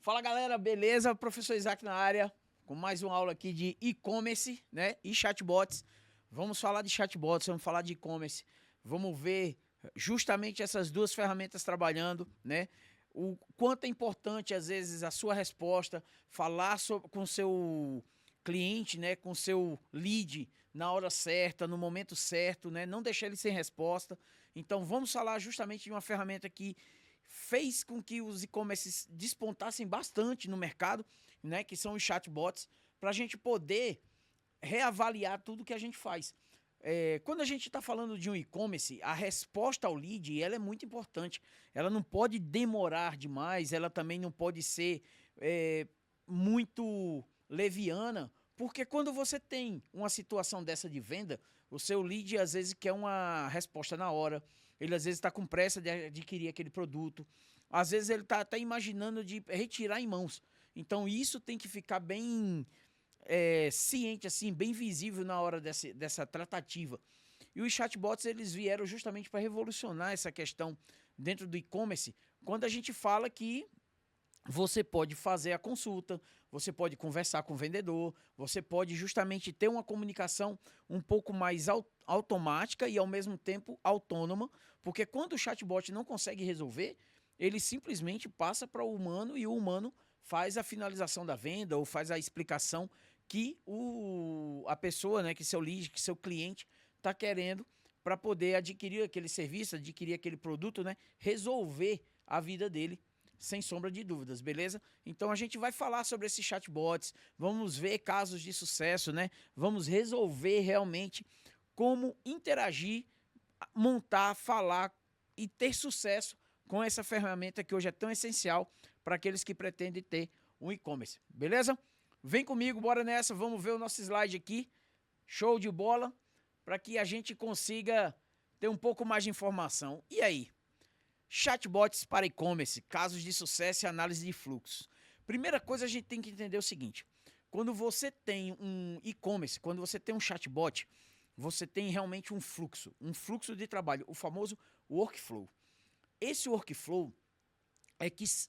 Fala galera, beleza? Professor Isaac na área, com mais uma aula aqui de e-commerce, né? E chatbots. Vamos falar de chatbots, vamos falar de e-commerce. Vamos ver justamente essas duas ferramentas trabalhando, né? O quanto é importante, às vezes, a sua resposta, falar com o seu cliente, né? Com o seu lead na hora certa, no momento certo, né? Não deixar ele sem resposta. Então, vamos falar justamente de uma ferramenta que fez com que os e-commerces despontassem bastante no mercado, né, que são os chatbots, para a gente poder reavaliar tudo que a gente faz. Quando a gente está falando de um e-commerce, a resposta ao lead ela é muito importante. Ela não pode demorar demais, ela também não pode ser muito leviana, porque quando você tem uma situação dessa de venda, o seu lead às vezes quer uma resposta na hora, ele às vezes está com pressa de adquirir aquele produto, às vezes ele está até imaginando de retirar em mãos. Então isso tem que ficar bem ciente, assim, bem visível na hora dessa tratativa. E os chatbots eles vieram justamente para revolucionar essa questão dentro do e-commerce, quando a gente fala que você pode fazer a consulta, você pode conversar com o vendedor, você pode justamente ter uma comunicação um pouco mais automática e ao mesmo tempo autônoma, porque quando o chatbot não consegue resolver, ele simplesmente passa para o humano e o humano faz a finalização da venda ou faz a explicação que a pessoa, né, que seu lead, que seu cliente está querendo para poder adquirir aquele serviço, adquirir aquele produto, né, resolver a vida dele sem sombra de dúvidas, beleza? Então a gente vai falar sobre esses chatbots, vamos ver casos de sucesso, né? Vamos resolver realmente como interagir, montar, falar e ter sucesso com essa ferramenta que hoje é tão essencial para aqueles que pretendem ter um e-commerce, beleza? Vem comigo, bora nessa, vamos ver o nosso slide aqui, show de bola, para que a gente consiga ter um pouco mais de informação. E aí? Chatbots para e-commerce, casos de sucesso e análise de fluxos. Primeira coisa, a gente tem que entender o seguinte: quando você tem um e-commerce, quando você tem um chatbot, você tem realmente um fluxo de trabalho, o famoso workflow. Esse workflow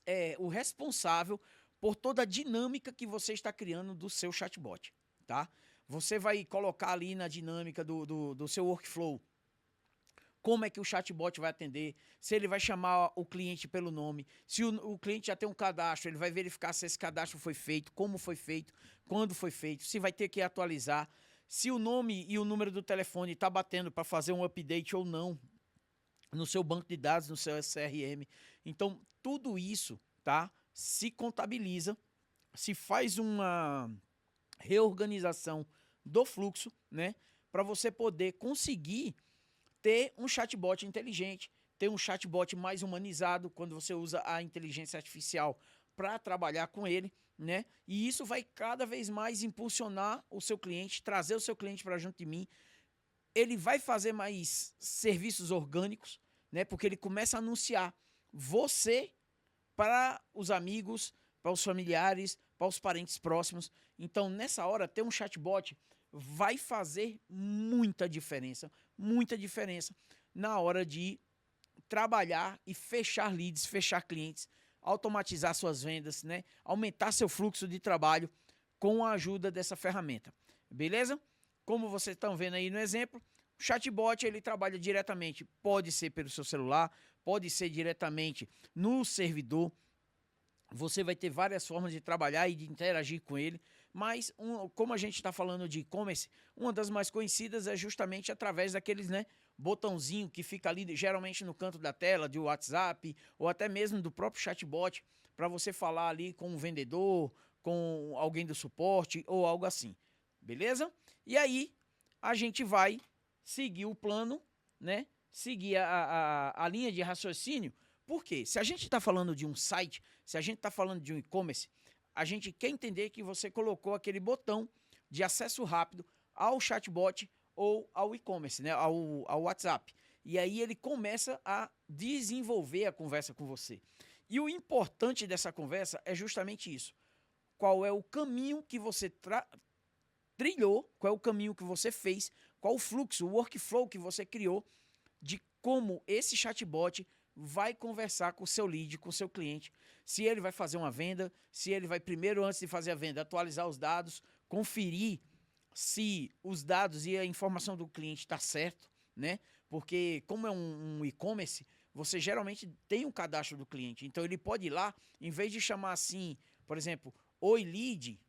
é o responsável por toda a dinâmica que você está criando do seu chatbot, tá? Você vai colocar ali na dinâmica do seu workflow como é que o chatbot vai atender, se ele vai chamar o cliente pelo nome, se o cliente já tem um cadastro, ele vai verificar se esse cadastro foi feito, como foi feito, quando foi feito, se vai ter que atualizar, se o nome e o número do telefone está batendo para fazer um update ou não no seu banco de dados, no seu CRM. Então, tudo isso, tá, se contabiliza, se faz uma reorganização do fluxo, né, para você poder conseguir ter um chatbot inteligente, ter um chatbot mais humanizado quando você usa a inteligência artificial para trabalhar com ele, né? E isso vai cada vez mais impulsionar o seu cliente, trazer o seu cliente para junto de mim. Ele vai fazer mais serviços orgânicos, né? Porque ele começa a anunciar você para os amigos, para os familiares, para os parentes próximos. Então, nessa hora, ter um chatbot vai fazer muita diferença na hora de trabalhar e fechar leads, fechar clientes, automatizar suas vendas, né? Aumentar seu fluxo de trabalho com a ajuda dessa ferramenta. Beleza? Como vocês estão vendo aí no exemplo, o chatbot ele trabalha diretamente, pode ser pelo seu celular, pode ser diretamente no servidor. Você vai ter várias formas de trabalhar e de interagir com ele, mas como a gente está falando de e-commerce, uma das mais conhecidas é justamente através daqueles, né, botãozinho que fica ali geralmente no canto da tela de WhatsApp ou até mesmo do próprio chatbot para você falar ali com um vendedor, com alguém do suporte ou algo assim, beleza? E aí a gente vai seguir o plano, né, seguir a linha de raciocínio. Por quê? Se a gente está falando de um site, se a gente está falando de um e-commerce, a gente quer entender que você colocou aquele botão de acesso rápido ao chatbot ou ao e-commerce, né? ao WhatsApp. E aí ele começa a desenvolver a conversa com você. E o importante dessa conversa é justamente isso. Qual é o caminho que você trilhou, qual é o caminho que você fez, qual o fluxo, o workflow que você criou de como esse chatbot vai conversar com o seu lead, com o seu cliente, se ele vai fazer uma venda, se ele vai primeiro, antes de fazer a venda, atualizar os dados, conferir se os dados e a informação do cliente está certo, né? Porque como é um e-commerce, você geralmente tem um cadastro do cliente, então ele pode ir lá, em vez de chamar assim, por exemplo, oi lead,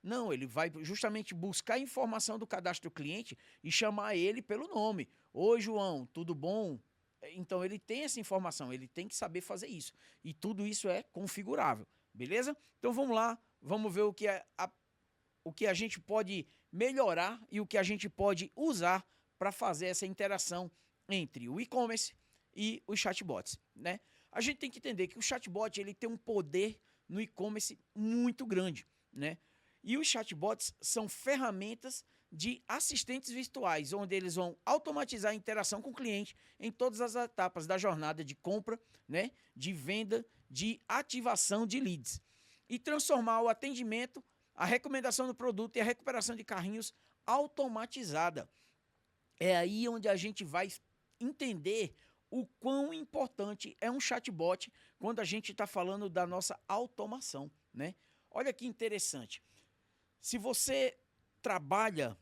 não, ele vai justamente buscar a informação do cadastro do cliente e chamar ele pelo nome. Oi, João, tudo bom? Então ele tem essa informação, ele tem que saber fazer isso. E tudo isso é configurável, beleza? Então vamos lá, vamos ver o que a gente pode melhorar e o que a gente pode usar para fazer essa interação entre o e-commerce e os chatbots, né? A gente tem que entender que o chatbot ele tem um poder no e-commerce muito grande, né? E os chatbots são ferramentas de assistentes virtuais, onde eles vão automatizar a interação com o cliente em todas as etapas da jornada de compra, né, de venda, de ativação de leads. E transformar o atendimento, a recomendação do produto e a recuperação de carrinhos automatizada. É aí onde a gente vai entender o quão importante é um chatbot quando a gente está falando da nossa automação, né? Olha que interessante. Se você trabalha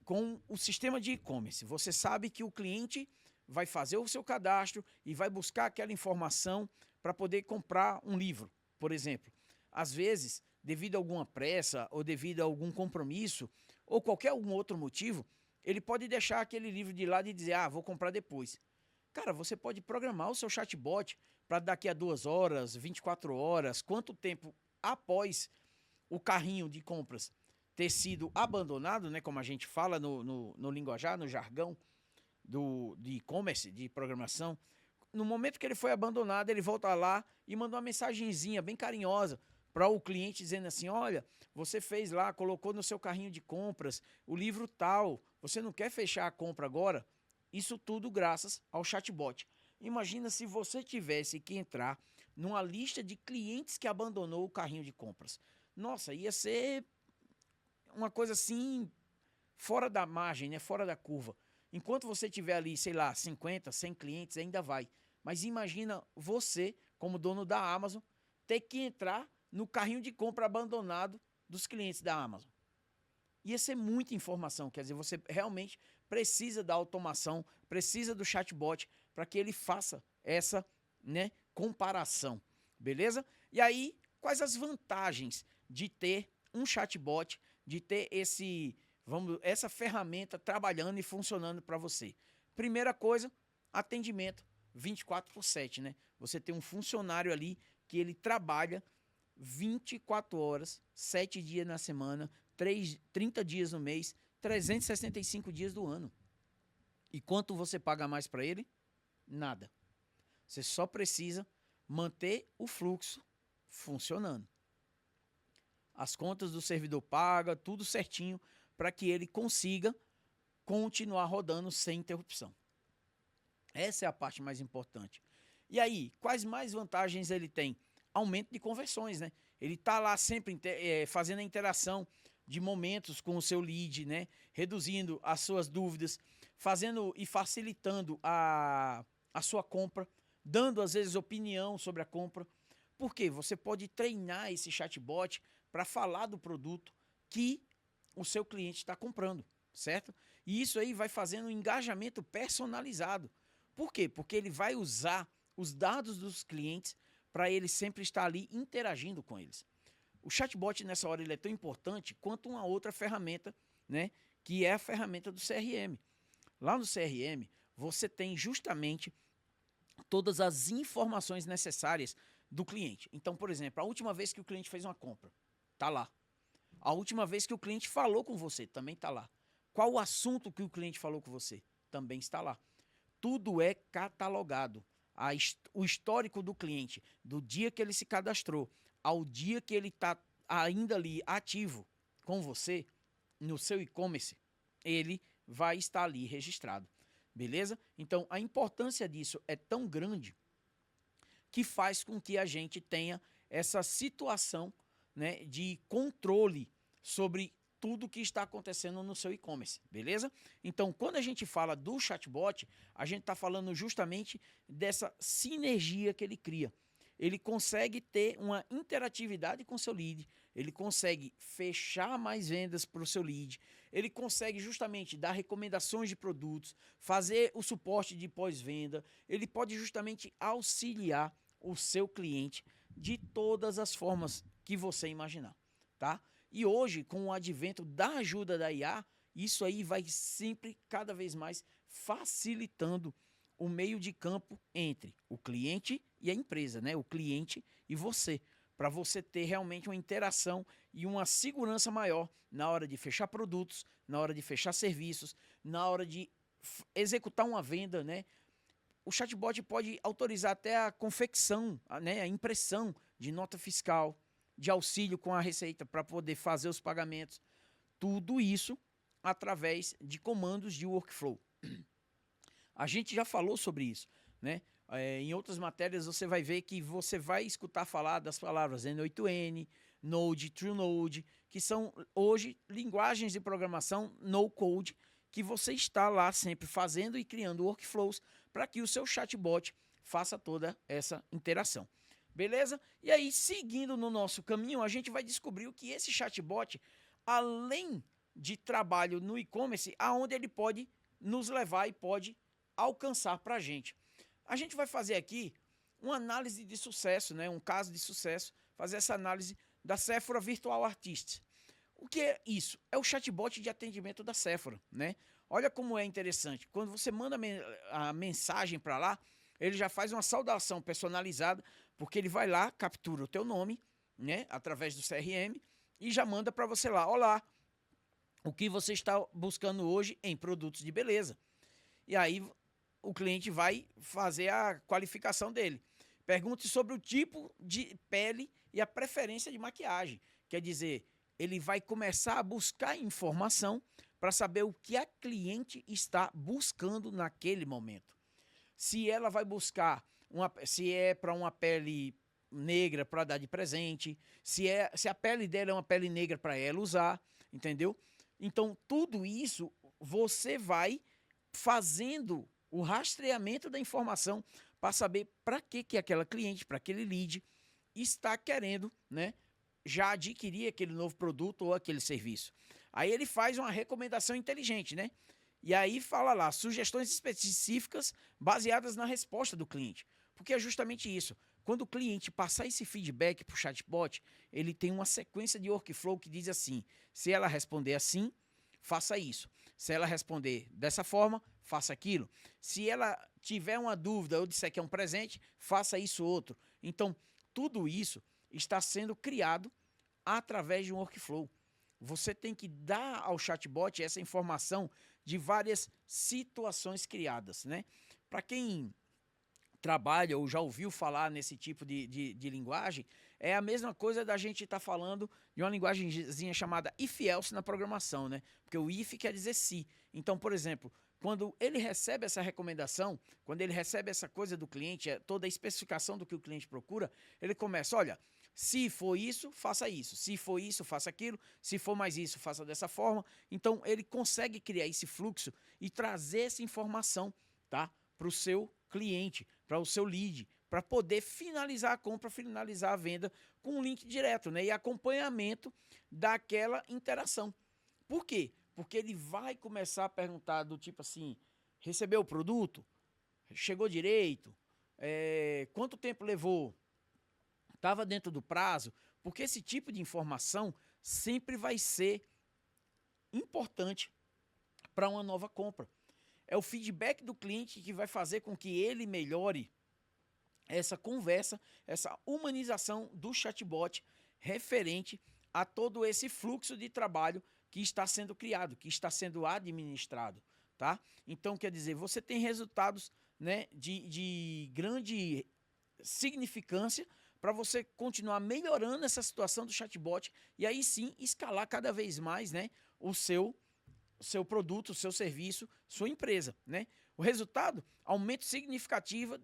com o sistema de e-commerce, você sabe que o cliente vai fazer o seu cadastro e vai buscar aquela informação para poder comprar um livro, por exemplo. Às vezes, devido a alguma pressa ou devido a algum compromisso ou qualquer algum outro motivo, ele pode deixar aquele livro de lado e dizer, vou comprar depois. Cara, você pode programar o seu chatbot para daqui a 2 horas, 24 horas, quanto tempo após o carrinho de compras ter sido abandonado, né, como a gente fala no linguajar, no jargão de e-commerce, de programação. No momento que ele foi abandonado, ele volta lá e manda uma mensagenzinha bem carinhosa para o cliente dizendo assim, olha, você fez lá, colocou no seu carrinho de compras o livro tal, você não quer fechar a compra agora? Isso tudo graças ao chatbot. Imagina se você tivesse que entrar numa lista de clientes que abandonou o carrinho de compras. Nossa, ia ser uma coisa assim, fora da margem, né? Fora da curva. Enquanto você tiver ali, sei lá, 50, 100 clientes, ainda vai. Mas imagina você, como dono da Amazon, ter que entrar no carrinho de compra abandonado dos clientes da Amazon. Ia ser muita informação, quer dizer, você realmente precisa da automação, precisa do chatbot para que ele faça essa, né, comparação, beleza? E aí, quais as vantagens de ter um chatbot, de ter essa ferramenta trabalhando e funcionando para você? Primeira coisa, atendimento 24/7, né? Você tem um funcionário ali que ele trabalha 24 horas, 7 dias na semana, 30 dias no mês, 365 dias do ano. E quanto você paga mais para ele? Nada. Você só precisa manter o fluxo funcionando. As contas do servidor paga, tudo certinho, para que ele consiga continuar rodando sem interrupção. Essa é a parte mais importante. E aí, quais mais vantagens ele tem? Aumento de conversões, né? Ele está lá sempre fazendo a interação de momentos com o seu lead, né? Reduzindo as suas dúvidas, fazendo e facilitando a sua compra, dando às vezes opinião sobre a compra. Por quê? Você pode treinar esse chatbot para falar do produto que o seu cliente está comprando, certo? E isso aí vai fazendo um engajamento personalizado. Por quê? Porque ele vai usar os dados dos clientes para ele sempre estar ali interagindo com eles. O chatbot nessa hora ele é tão importante quanto uma outra ferramenta, né, que é a ferramenta do CRM. Lá no CRM, você tem justamente todas as informações necessárias do cliente. Então, por exemplo, a última vez que o cliente fez uma compra, tá lá. A última vez que o cliente falou com você, também tá lá. Qual o assunto que o cliente falou com você? Também está lá. Tudo é catalogado. O histórico do cliente, do dia que ele se cadastrou ao dia que ele está ainda ali ativo com você, no seu e-commerce, ele vai estar ali registrado. Beleza? Então, a importância disso é tão grande que faz com que a gente tenha essa situação, né, de controle sobre tudo que está acontecendo no seu e-commerce, beleza? Então, quando a gente fala do chatbot, a gente está falando justamente dessa sinergia que ele cria. Ele consegue ter uma interatividade com o seu lead, ele consegue fechar mais vendas para o seu lead, ele consegue justamente dar recomendações de produtos, fazer o suporte de pós-venda, ele pode justamente auxiliar o seu cliente de todas as formas que você imaginar, tá? E hoje, com o advento da ajuda da IA, isso aí vai sempre, cada vez mais, facilitando o meio de campo entre o cliente e a empresa, né? O cliente e você, para você ter realmente uma interação e uma segurança maior na hora de fechar produtos, na hora de fechar serviços, na hora de executar uma venda, né? O chatbot pode autorizar até a confecção, né, a impressão de nota fiscal, de auxílio com a Receita para poder fazer os pagamentos. Tudo isso através de comandos de workflow. A gente já falou sobre isso, né? Em outras matérias você vai ver que você vai escutar falar das palavras N8N, Node, TrueNode, que são hoje linguagens de programação no-code que você está lá sempre fazendo e criando workflows para que o seu chatbot faça toda essa interação. Beleza? E aí, seguindo no nosso caminho, a gente vai descobrir o que esse chatbot, além de trabalho no e-commerce, aonde ele pode nos levar e pode alcançar para a gente. A gente vai fazer aqui uma análise de sucesso, né? Um caso de sucesso, fazer essa análise da Sephora Virtual Artist. O que é isso? É o chatbot de atendimento da Sephora, né? Olha como é interessante. Quando você manda a mensagem para lá, ele já faz uma saudação personalizada, porque ele vai lá, captura o teu nome, né, através do CRM, e já manda para você lá, olá, o que você está buscando hoje em produtos de beleza. E aí o cliente vai fazer a qualificação dele. Pergunte sobre o tipo de pele e a preferência de maquiagem. Quer dizer, ele vai começar a buscar informação para saber o que a cliente está buscando naquele momento. Se ela vai buscar, se é para uma pele negra para dar de presente, se a pele dela é uma pele negra para ela usar, entendeu? Então, tudo isso você vai fazendo o rastreamento da informação para saber para que aquela cliente, para aquele lead, está querendo, né, já adquirir aquele novo produto ou aquele serviço. Aí ele faz uma recomendação inteligente, né? E aí fala lá, sugestões específicas baseadas na resposta do cliente. Porque é justamente isso. Quando o cliente passar esse feedback para o chatbot, ele tem uma sequência de workflow que diz assim, se ela responder assim, faça isso. Se ela responder dessa forma, faça aquilo. Se ela tiver uma dúvida ou disser que é um presente, faça isso outro. Então, tudo isso está sendo criado através de um workflow. Você tem que dar ao chatbot essa informação de várias situações criadas, né? Para quem trabalha ou já ouviu falar nesse tipo de linguagem, é a mesma coisa da gente estar falando de uma linguagemzinha chamada if-else na programação, né? Porque o if quer dizer se. Então, por exemplo, quando ele recebe essa recomendação, quando ele recebe essa coisa do cliente, toda a especificação do que o cliente procura, ele começa, olha, se for isso, faça isso. Se for isso, faça aquilo. Se for mais isso, faça dessa forma. Então, ele consegue criar esse fluxo e trazer essa informação, tá, para o seu cliente, para o seu lead, para poder finalizar a compra, finalizar a venda com um link direto, né, e acompanhamento daquela interação. Por quê? Porque ele vai começar a perguntar do tipo assim, recebeu o produto? Chegou direito? Quanto tempo levou? Estava dentro do prazo? Porque esse tipo de informação sempre vai ser importante para uma nova compra. É o feedback do cliente que vai fazer com que ele melhore essa conversa, essa humanização do chatbot referente a todo esse fluxo de trabalho que está sendo criado, que está sendo administrado, tá? Então, quer dizer, você tem resultados, né, de grande significância para você continuar melhorando essa situação do chatbot e aí sim escalar cada vez mais, né, o seu produto, o seu serviço, sua empresa, né? O resultado? Aumento significativo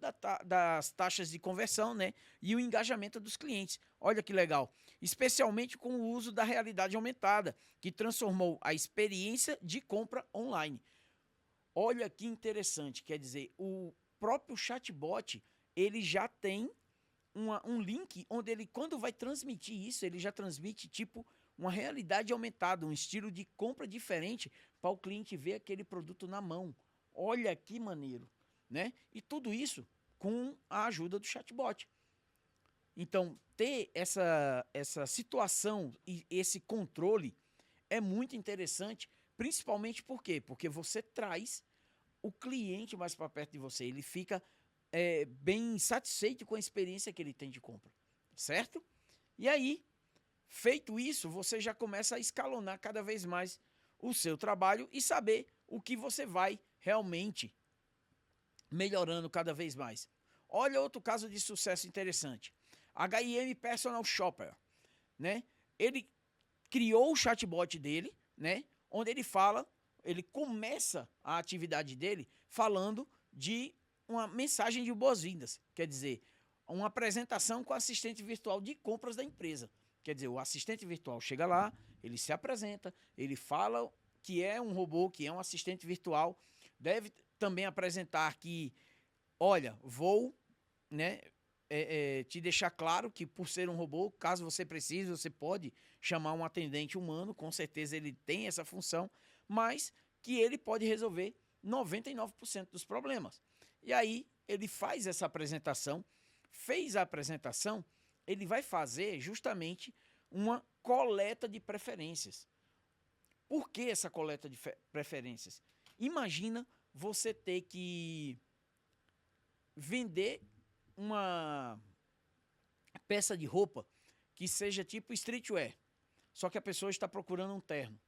das taxas de conversão, né? E o engajamento dos clientes. Olha que legal. Especialmente com o uso da realidade aumentada, que transformou a experiência de compra online. Olha que interessante, quer dizer, o próprio chatbot, ele já tem um link onde ele, quando vai transmitir isso, ele já transmite tipo uma realidade aumentada, um estilo de compra diferente para o cliente ver aquele produto na mão. Olha que maneiro, né? E tudo isso com a ajuda do chatbot. Então, ter essa situação e esse controle é muito interessante, principalmente por quê? Porque você traz o cliente mais para perto de você, ele fica bem satisfeito com a experiência que ele tem de compra, certo? E aí, feito isso, você já começa a escalonar cada vez mais o seu trabalho e saber o que você vai realmente melhorando cada vez mais. Olha outro caso de sucesso interessante. H&M Personal Shopper, né? Ele criou o chatbot dele, né? Onde ele fala, ele começa a atividade dele falando de uma mensagem de boas-vindas, quer dizer, uma apresentação com o assistente virtual de compras da empresa. Quer dizer, o assistente virtual chega lá, ele se apresenta, ele fala que é um robô, que é um assistente virtual, deve também apresentar que, olha, vou, né, te deixar claro que por ser um robô, caso você precise, você pode chamar um atendente humano, com certeza ele tem essa função, mas que ele pode resolver 99% dos problemas. E aí ele faz essa apresentação, fez a apresentação, ele vai fazer justamente uma coleta de preferências. Por que essa coleta de preferências? Imagina você ter que vender uma peça de roupa que seja tipo streetwear, só que a pessoa está procurando um terno.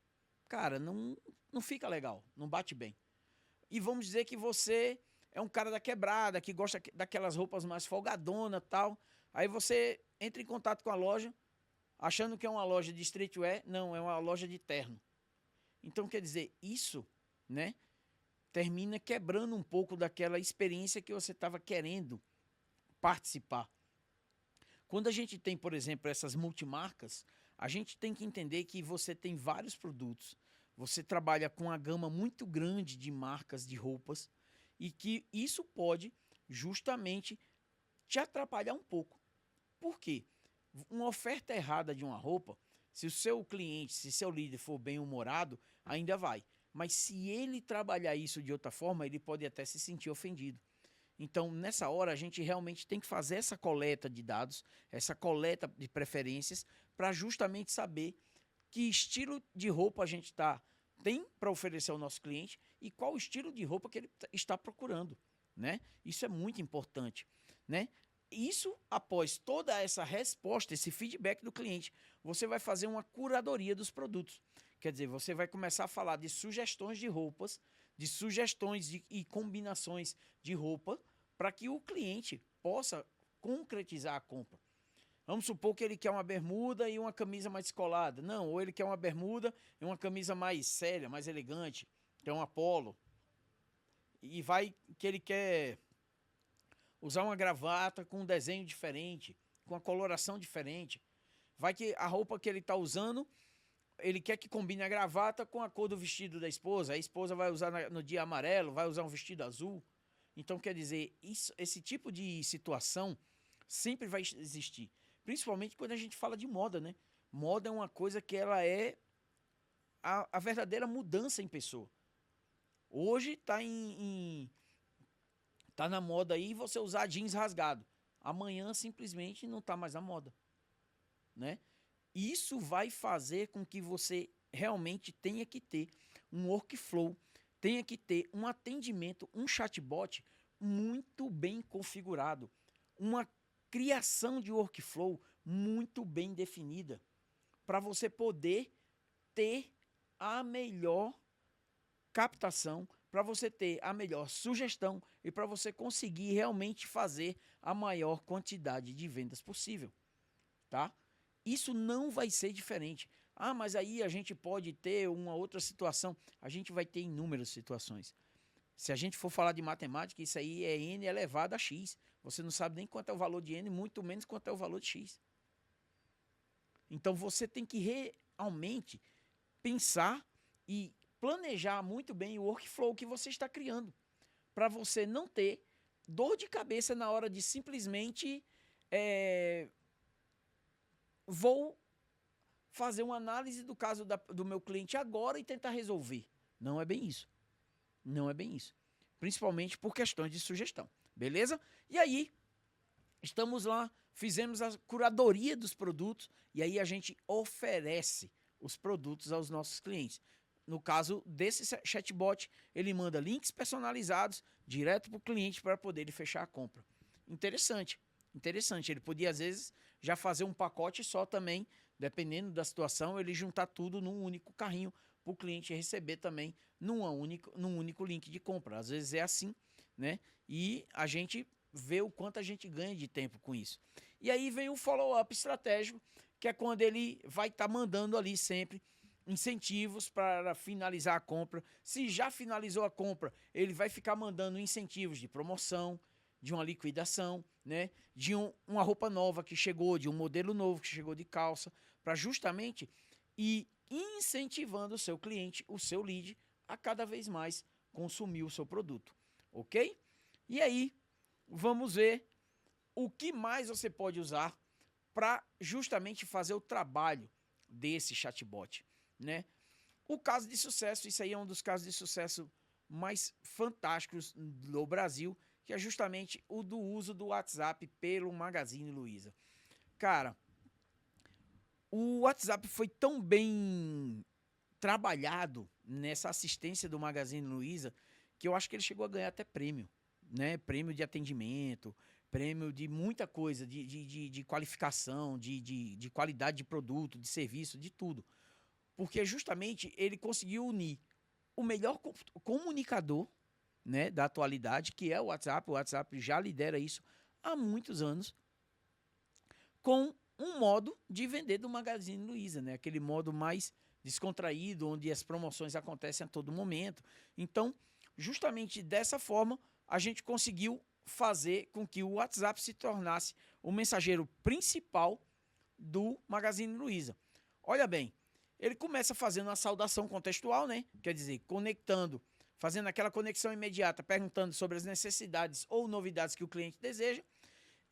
Cara, não fica legal, não bate bem. E vamos dizer que você é um cara da quebrada, que gosta daquelas roupas mais folgadona e tal. Aí você entra em contato com a loja, achando que é uma loja de streetwear. Não, é uma loja de terno. Então, quer dizer, isso, né, termina quebrando um pouco daquela experiência que você estava querendo participar. Quando a gente tem, por exemplo, essas multimarcas, a gente tem que entender que você tem vários produtos. Você trabalha com uma gama muito grande de marcas de roupas e que isso pode justamente te atrapalhar um pouco. Por quê? Uma oferta errada de uma roupa, se o seu cliente, se seu líder for bem-humorado, ainda vai. Mas se ele trabalhar isso de outra forma, ele pode até se sentir ofendido. Então, nessa hora, a gente realmente tem que fazer essa coleta de dados, essa coleta de preferências, para justamente saber que estilo de roupa a gente tem para oferecer ao nosso cliente e qual o estilo de roupa que ele está procurando, né? Isso é muito importante, né? Isso, após toda essa resposta, esse feedback do cliente, você vai fazer uma curadoria dos produtos. Quer dizer, você vai começar a falar de sugestões de roupas, de sugestões e combinações de roupa, para que o cliente possa concretizar a compra. Vamos supor que ele quer uma bermuda e uma camisa mais descolada. Não, ou ele quer uma bermuda e uma camisa mais séria, mais elegante, que é uma polo. E vai que ele quer usar uma gravata com um desenho diferente, com uma coloração diferente. Vai que a roupa que ele está usando, ele quer que combine a gravata com a cor do vestido da esposa. A esposa vai usar no dia amarelo, vai usar um vestido azul. Então, quer dizer, esse tipo de situação sempre vai existir. Principalmente quando a gente fala de moda, né? Moda é uma coisa que ela é a verdadeira mudança em pessoa. Hoje tá na moda aí você usar jeans rasgado. Amanhã simplesmente não tá mais na moda, né? Isso vai fazer com que você realmente tenha que ter um workflow, tenha que ter um atendimento, um chatbot muito bem configurado, uma criação de workflow muito bem definida, para você poder ter a melhor captação, para você ter a melhor sugestão e para você conseguir realmente fazer a maior quantidade de vendas possível, tá? Isso não vai ser diferente. Mas aí a gente pode ter uma outra situação. A gente vai ter inúmeras situações. Se a gente for falar de matemática, isso aí é n elevado a x. Você não sabe nem quanto é o valor de n, muito menos quanto é o valor de x. Então você tem que realmente pensar e planejar muito bem o workflow que você está criando, para você não ter dor de cabeça na hora de simplesmente vou fazer uma análise do caso do meu cliente agora e tentar resolver. Não é bem isso. Não é bem isso. Principalmente por questões de sugestão. Beleza? E aí, estamos lá, fizemos a curadoria dos produtos e aí a gente oferece os produtos aos nossos clientes. No caso desse chatbot, ele manda links personalizados direto para o cliente para poder ele fechar a compra. Interessante, interessante. Ele podia, às vezes, já fazer um pacote só também, dependendo da situação, ele juntar tudo num único carrinho para o cliente receber também num único link de compra. Às vezes é assim, né? E a gente vê o quanto a gente ganha de tempo com isso. E aí vem o follow-up estratégico, que é quando ele vai estar mandando ali sempre incentivos para finalizar a compra. Se já finalizou a compra, ele vai ficar mandando incentivos de promoção, de uma liquidação, né? De uma roupa nova que chegou, de um modelo novo que chegou de calça, para justamente ir incentivando o seu cliente, o seu lead, a cada vez mais consumir o seu produto, ok? E aí, vamos ver o que mais você pode usar para justamente fazer o trabalho desse chatbot, né? O caso de sucesso, isso aí é um dos casos de sucesso mais fantásticos do Brasil, que é justamente o do uso do WhatsApp pelo Magazine Luiza. Cara, o WhatsApp foi tão bem trabalhado nessa assistência do Magazine Luiza que eu acho que ele chegou a ganhar até prêmio, né? Prêmio de atendimento, prêmio de muita coisa, de qualificação, de qualidade de produto, de serviço, de tudo. Porque justamente ele conseguiu unir o melhor comunicador, né, da atualidade, que é o WhatsApp. O WhatsApp já lidera isso há muitos anos, com um modo de vender do Magazine Luiza, né? Aquele modo mais descontraído, onde as promoções acontecem a todo momento. Então, justamente dessa forma, a gente conseguiu fazer com que o WhatsApp se tornasse o mensageiro principal do Magazine Luiza. Olha bem, ele começa fazendo uma saudação contextual, né? Quer dizer, conectando, fazendo aquela conexão imediata, perguntando sobre as necessidades ou novidades que o cliente deseja.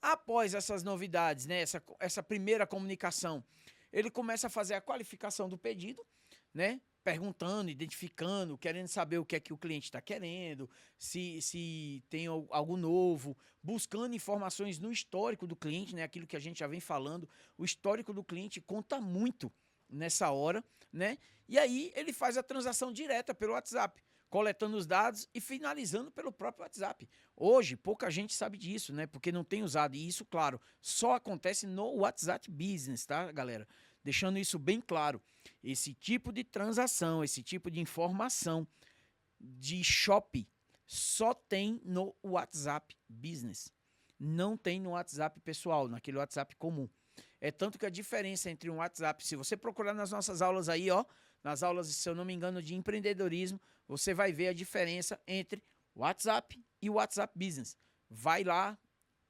Após essas novidades, né, essa primeira comunicação, ele começa a fazer a qualificação do pedido, né? Perguntando, identificando, querendo saber o que é que o cliente está querendo, se tem algo novo, buscando informações no histórico do cliente, né? Aquilo que a gente já vem falando, o histórico do cliente conta muito nessa hora, né? E aí ele faz a transação direta pelo WhatsApp, coletando os dados e finalizando pelo próprio WhatsApp. Hoje, pouca gente sabe disso, né? Porque não tem usado. E isso, claro, só acontece no WhatsApp Business, tá, galera? Deixando isso bem claro. Esse tipo de transação, esse tipo de informação de shopping só tem no WhatsApp Business. Não tem no WhatsApp pessoal, naquele WhatsApp comum. É tanto que a diferença entre um WhatsApp, se você procurar nas nossas aulas aí, ó, nas aulas, se eu não me engano, de empreendedorismo, você vai ver a diferença entre o WhatsApp e o WhatsApp Business. Vai lá,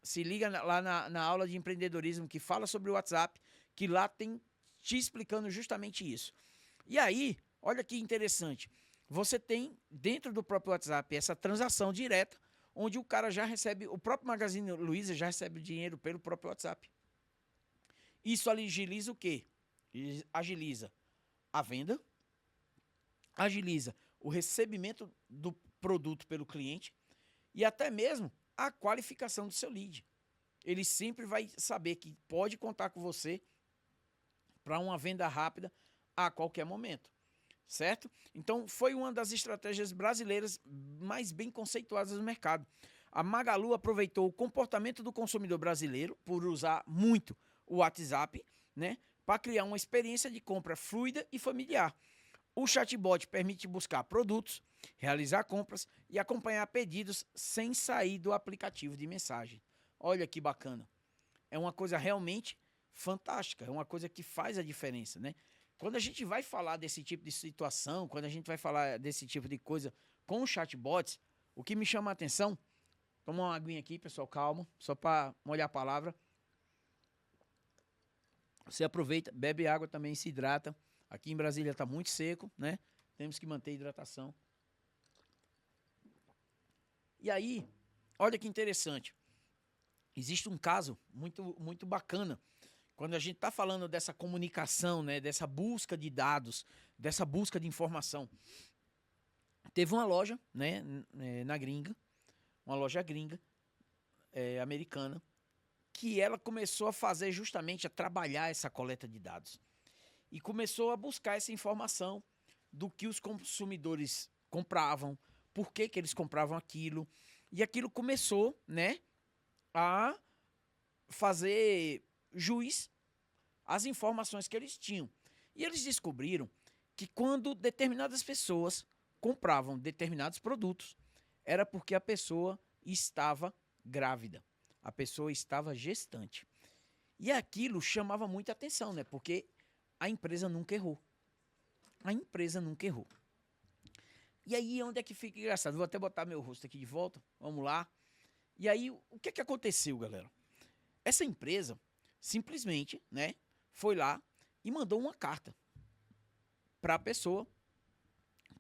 se liga lá na aula de empreendedorismo que fala sobre o WhatsApp, que lá tem te explicando justamente isso. E aí, olha que interessante, você tem dentro do próprio WhatsApp essa transação direta, onde o cara já recebe, o próprio Magazine Luiza já recebe o dinheiro pelo próprio WhatsApp. Isso agiliza o quê? Agiliza a venda, agiliza o recebimento do produto pelo cliente e até mesmo a qualificação do seu lead. Ele sempre vai saber que pode contar com você para uma venda rápida a qualquer momento, certo? Então, foi uma das estratégias brasileiras mais bem conceituadas no mercado. A Magalu aproveitou o comportamento do consumidor brasileiro por usar muito o WhatsApp, né, para criar uma experiência de compra fluida e familiar. O chatbot permite buscar produtos, realizar compras e acompanhar pedidos sem sair do aplicativo de mensagem. Olha que bacana. É uma coisa realmente fantástica, é uma coisa que faz a diferença, né? Quando a gente vai falar desse tipo de situação, quando a gente vai falar desse tipo de coisa com os chatbots, o que me chama a atenção, toma uma aguinha aqui, pessoal, calma, só para molhar a palavra. Você aproveita, bebe água também, se hidrata. Aqui em Brasília está muito seco, né? Temos que manter a hidratação. E aí, olha que interessante. Existe um caso muito bacana. Quando a gente está falando dessa comunicação, né, dessa busca de dados, dessa busca de informação. Teve uma loja, né, na gringa, uma loja gringa, americana, que ela começou a fazer justamente, a trabalhar essa coleta de dados. E começou a buscar essa informação do que os consumidores compravam, por que eles compravam aquilo. E aquilo começou, né, a fazer juiz às informações que eles tinham. E eles descobriram que quando determinadas pessoas compravam determinados produtos, era porque a pessoa estava grávida, a pessoa estava gestante. E aquilo chamava muita atenção, né? Porque a empresa nunca errou. A empresa nunca errou. E aí, onde é que fica engraçado? Vou até botar meu rosto aqui de volta. Vamos lá. E aí, o que é que aconteceu, galera? Essa empresa, simplesmente, né, foi lá e mandou uma carta para a pessoa,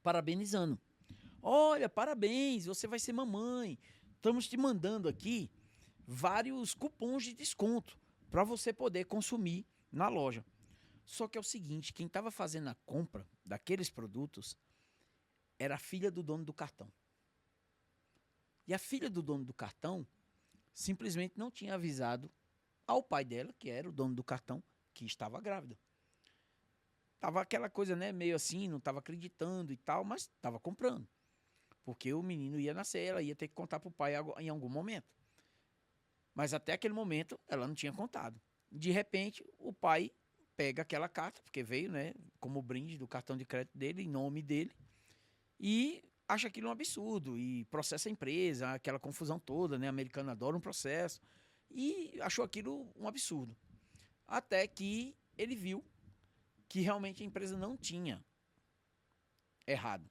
parabenizando. Olha, parabéns, você vai ser mamãe. Estamos te mandando aqui vários cupons de desconto para você poder consumir na loja. Só que é o seguinte, quem estava fazendo a compra daqueles produtos era a filha do dono do cartão. E a filha do dono do cartão simplesmente não tinha avisado ao pai dela, que era o dono do cartão, que estava grávida. Tava aquela coisa, né, meio assim, não estava acreditando e tal, mas estava comprando. Porque o menino ia nascer, ela ia ter que contar para o pai em algum momento. Mas até aquele momento, ela não tinha contado. De repente, o pai pega aquela carta, porque veio, né, como brinde do cartão de crédito dele, em nome dele, e acha aquilo um absurdo, e processa a empresa, aquela confusão toda, né, americano adora um processo, e achou aquilo um absurdo. Até que ele viu que realmente a empresa não tinha errado.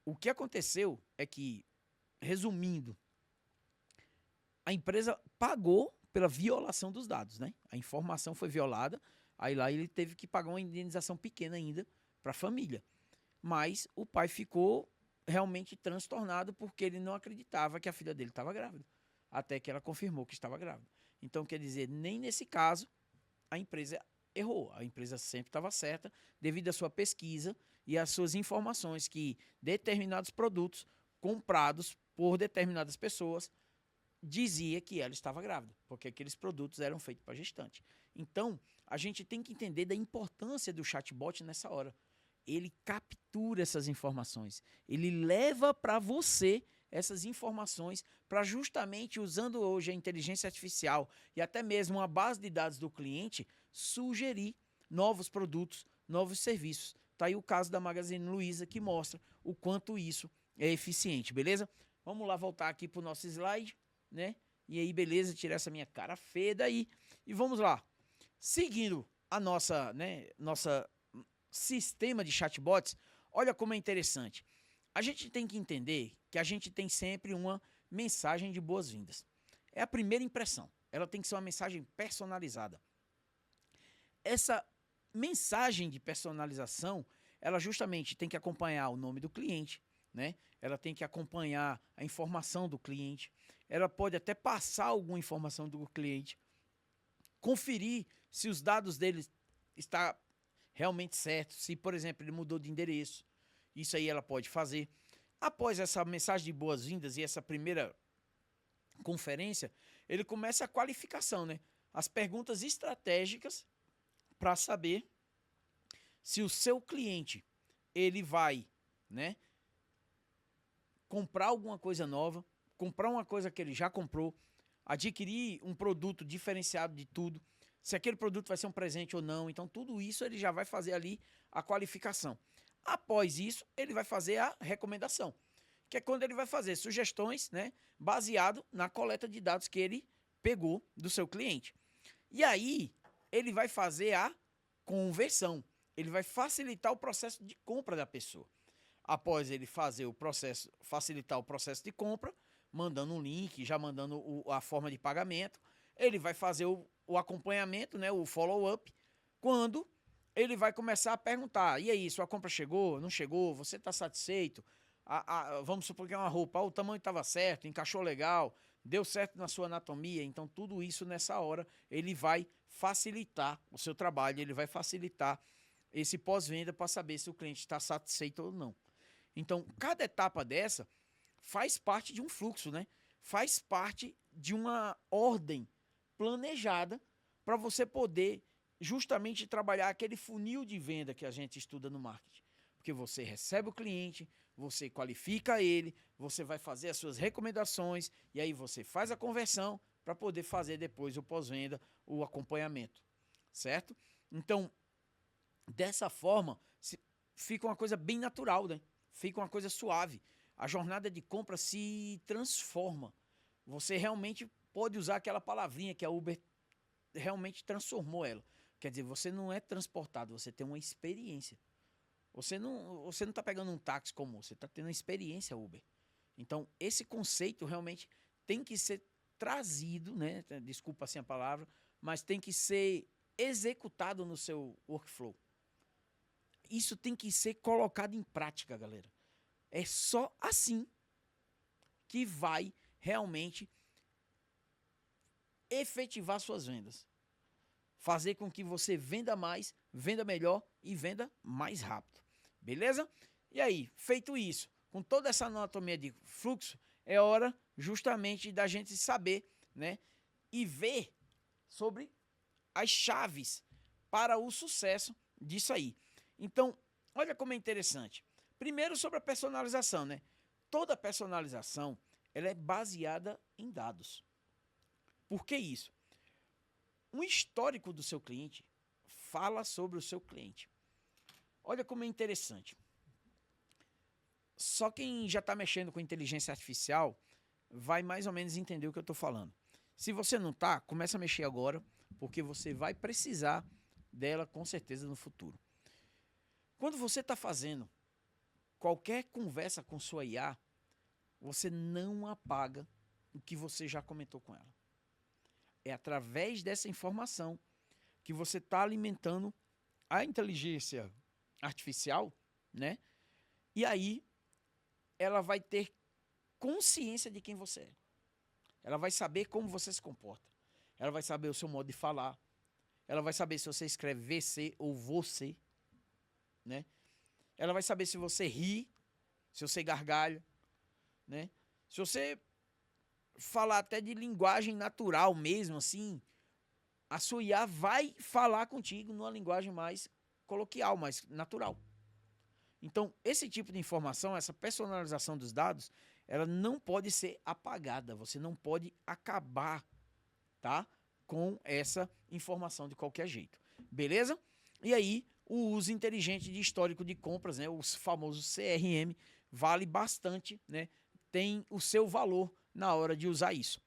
O que aconteceu é que, resumindo, a empresa pagou pela violação dos dados, né? A informação foi violada, aí lá ele teve que pagar uma indenização pequena ainda para a família. Mas o pai ficou realmente transtornado porque ele não acreditava que a filha dele estava grávida, até que ela confirmou que estava grávida. Então, quer dizer, nem nesse caso a empresa errou. A empresa sempre estava certa devido à sua pesquisa e às suas informações que determinados produtos comprados por determinadas pessoas dizia que ela estava grávida, porque aqueles produtos eram feitos para gestante. Então, a gente tem que entender da importância do chatbot nessa hora. Ele captura essas informações, ele leva para você essas informações para justamente, usando hoje a inteligência artificial e até mesmo uma base de dados do cliente, sugerir novos produtos, novos serviços. Tá aí o caso da Magazine Luiza que mostra o quanto isso é eficiente, beleza? Vamos lá voltar aqui para o nosso slide, né? E aí, beleza, tirar essa minha cara feia daí. E vamos lá. Seguindo a nossa sistema de chatbots, olha como é interessante. A gente tem que entender que a gente tem sempre uma mensagem de boas-vindas. É a primeira impressão. Ela tem que ser uma mensagem personalizada. Essa mensagem de personalização, ela justamente tem que acompanhar o nome do cliente, né? Ela tem que acompanhar a informação do cliente. Ela pode até passar alguma informação do cliente, conferir se os dados dele estão realmente certos, se, por exemplo, ele mudou de endereço. Isso aí ela pode fazer. Após essa mensagem de boas-vindas e essa primeira conferência, ele começa a qualificação, né? As perguntas estratégicas para saber se o seu cliente ele vai, né, comprar alguma coisa nova, comprar uma coisa que ele já comprou, adquirir um produto diferenciado de tudo, se aquele produto vai ser um presente ou não. Então, tudo isso ele já vai fazer ali a qualificação. Após isso, ele vai fazer a recomendação, que é quando ele vai fazer sugestões, né, baseado na coleta de dados que ele pegou do seu cliente. E aí, ele vai fazer a conversão. Ele vai facilitar o processo de compra da pessoa. Após ele fazer o processo, facilitar o processo de compra, mandando um link, já mandando a forma de pagamento, ele vai fazer o acompanhamento, né, o follow-up, quando ele vai começar a perguntar, e aí, sua compra chegou, não chegou, você está satisfeito? Vamos supor que é uma roupa, o tamanho estava certo, encaixou legal, deu certo na sua anatomia, então tudo isso nessa hora ele vai facilitar o seu trabalho, ele vai facilitar esse pós-venda para saber se o cliente está satisfeito ou não. Então, cada etapa dessa faz parte de um fluxo, né? Faz parte de uma ordem planejada para você poder justamente trabalhar aquele funil de venda que a gente estuda no marketing. Porque você recebe o cliente, você qualifica ele, você vai fazer as suas recomendações e aí você faz a conversão para poder fazer depois o pós-venda, o acompanhamento, certo? Então, dessa forma, fica uma coisa bem natural, né? Fica uma coisa suave. A jornada de compra se transforma. Você realmente pode usar aquela palavrinha que a Uber realmente transformou ela. Quer dizer, você não é transportado, você tem uma experiência. Você não está pegando um táxi comum, você está tendo uma experiência Uber. Então, esse conceito realmente tem que ser trazido, né? Desculpa assim a palavra, mas tem que ser executado no seu workflow. Isso tem que ser colocado em prática, galera. É só assim que vai realmente efetivar suas vendas. Fazer com que você venda mais, venda melhor e venda mais rápido. Beleza? E aí, feito isso, com toda essa anatomia de fluxo, é hora justamente da gente saber, né, e ver sobre as chaves para o sucesso disso aí. Então, olha como é interessante. Primeiro sobre a personalização, né? Toda personalização, ela é baseada em dados. Por que isso? Um histórico do seu cliente fala sobre o seu cliente. Olha como é interessante. Só quem já está mexendo com inteligência artificial vai mais ou menos entender o que eu estou falando. Se você não está, começa a mexer agora, porque você vai precisar dela com certeza no futuro. Quando você está fazendo qualquer conversa com sua IA, você não apaga o que você já comentou com ela. É através dessa informação que você está alimentando a inteligência artificial, né? E aí ela vai ter consciência de quem você é. Ela vai saber como você se comporta. Ela vai saber o seu modo de falar. Ela vai saber se você escreve VC ou você, né? Ela vai saber se você ri, se você gargalha, né? Se você falar até de linguagem natural mesmo, assim, a sua IA vai falar contigo numa linguagem mais coloquial, mais natural. Então, esse tipo de informação, essa personalização dos dados, ela não pode ser apagada. Você não pode acabar, tá, com essa informação de qualquer jeito. Beleza? E aí, o uso inteligente de histórico de compras, né, os famosos CRM, vale bastante, né? Tem o seu valor na hora de usar isso.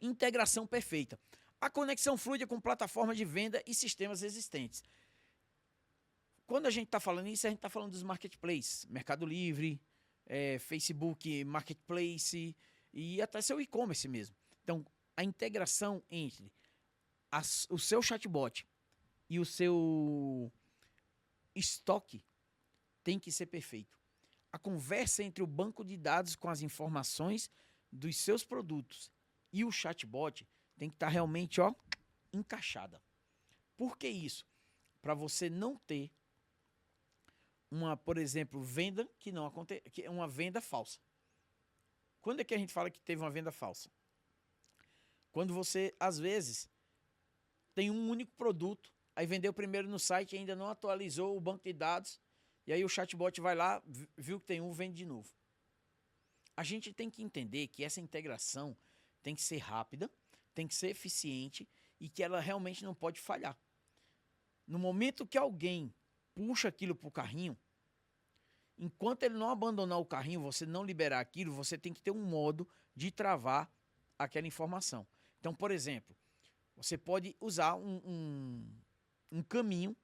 Integração perfeita. A conexão fluida com plataformas de venda e sistemas existentes. Quando a gente está falando isso, a gente está falando dos marketplaces, Mercado Livre, Facebook Marketplace e até seu e-commerce mesmo. Então, a integração entre o seu chatbot e o seu estoque tem que ser perfeito. A conversa entre o banco de dados com as informações dos seus produtos e o chatbot tem que estar realmente, ó, encaixada. Por que isso? Para você não ter uma, por exemplo, venda que não acontece, que é uma venda falsa. Quando é que a gente fala que teve uma venda falsa? Quando você, às vezes, tem um único produto, aí vendeu primeiro no site e ainda não atualizou o banco de dados, e aí o chatbot vai lá, viu que tem um, vende de novo. A gente tem que entender que essa integração tem que ser rápida, tem que ser eficiente e que ela realmente não pode falhar. No momento que alguém puxa aquilo para o carrinho, enquanto ele não abandonar o carrinho, você não liberar aquilo, você tem que ter um modo de travar aquela informação. Então, por exemplo, você pode usar um caminho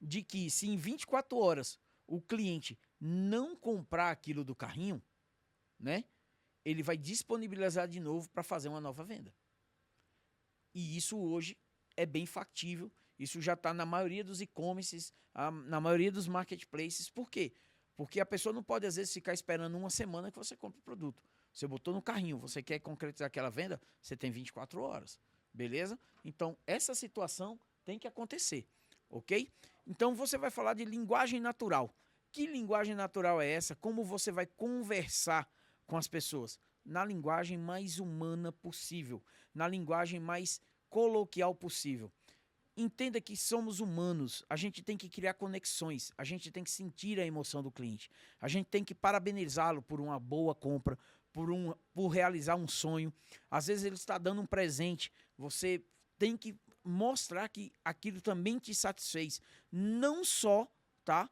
de que se em 24 horas o cliente não comprar aquilo do carrinho, né? Ele vai disponibilizar de novo para fazer uma nova venda. E isso hoje é bem factível. Isso já está na maioria dos e-commerces, na maioria dos marketplaces. Por quê? Porque a pessoa não pode, às vezes, ficar esperando uma semana que você compre o produto. Você botou no carrinho, você quer concretizar aquela venda, você tem 24 horas. Beleza? Então, essa situação tem que acontecer. Ok? Então, você vai falar de linguagem natural. Que linguagem natural é essa? Como você vai conversar com as pessoas? Na linguagem mais humana possível. Na linguagem mais coloquial possível. Entenda que somos humanos, a gente tem que criar conexões, a gente tem que sentir a emoção do cliente, a gente tem que parabenizá-lo por uma boa compra, por realizar um sonho. Às vezes ele está dando um presente, você tem que mostrar que aquilo também te satisfez. Não só, tá?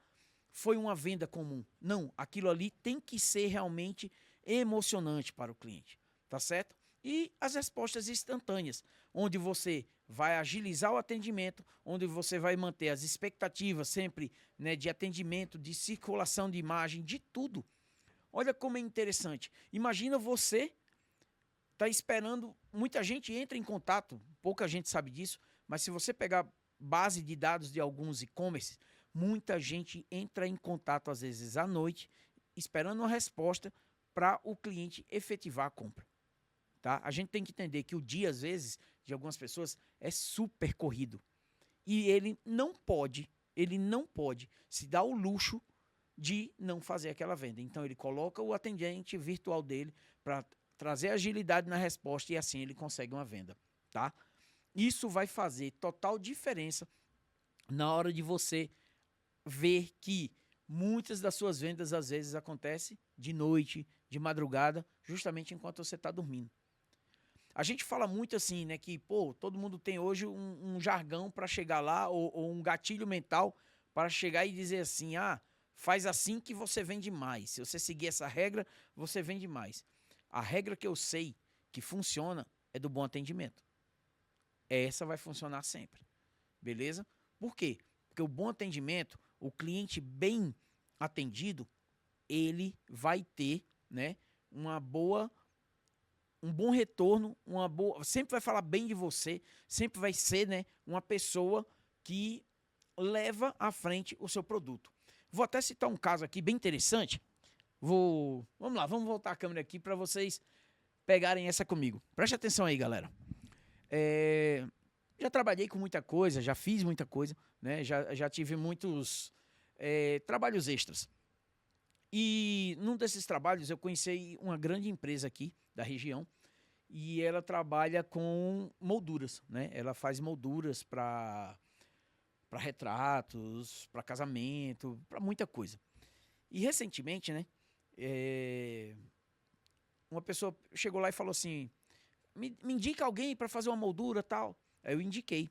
Foi uma venda comum. Não, aquilo ali tem que ser realmente emocionante para o cliente, tá certo? E as respostas instantâneas, onde você vai agilizar o atendimento, onde você vai manter as expectativas sempre, né, de atendimento, de circulação de imagem, de tudo. Olha como é interessante. Imagina você tá esperando, muita gente entra em contato, pouca gente sabe disso, mas se você pegar base de dados de alguns e-commerce, muita gente entra em contato às vezes à noite, esperando uma resposta para o cliente efetivar a compra. Tá? A gente tem que entender que o dia, às vezes, de algumas pessoas é super corrido. E ele não pode se dar o luxo de não fazer aquela venda. Então, ele coloca o atendente virtual dele para trazer agilidade na resposta e assim ele consegue uma venda. Tá? Isso vai fazer total diferença na hora de você ver que muitas das suas vendas, às vezes, acontecem de noite, de madrugada, justamente enquanto você está dormindo. A gente fala muito assim, né, que, pô, todo mundo tem hoje um jargão para chegar lá, ou um gatilho mental para chegar e dizer assim, faz assim que você vende mais. Se você seguir essa regra, você vende mais. A regra que eu sei que funciona é do bom atendimento. Essa vai funcionar sempre, beleza? Por quê? Porque o bom atendimento, o cliente bem atendido, ele vai ter, né, um bom retorno, sempre vai falar bem de você, sempre vai ser, né, uma pessoa que leva à frente o seu produto. Vou até citar um caso aqui bem interessante. Vamos lá, vamos voltar a câmera aqui para vocês pegarem essa comigo. Preste atenção aí, galera. Já trabalhei com muita coisa, já fiz muita coisa, né? Já tive muitos trabalhos extras. E num desses trabalhos eu conheci uma grande empresa aqui da região e ela trabalha com molduras, né? Ela faz molduras para retratos, para casamento, para muita coisa. E recentemente, né? Uma pessoa chegou lá e falou assim: me indica alguém para fazer uma moldura tal. Aí eu indiquei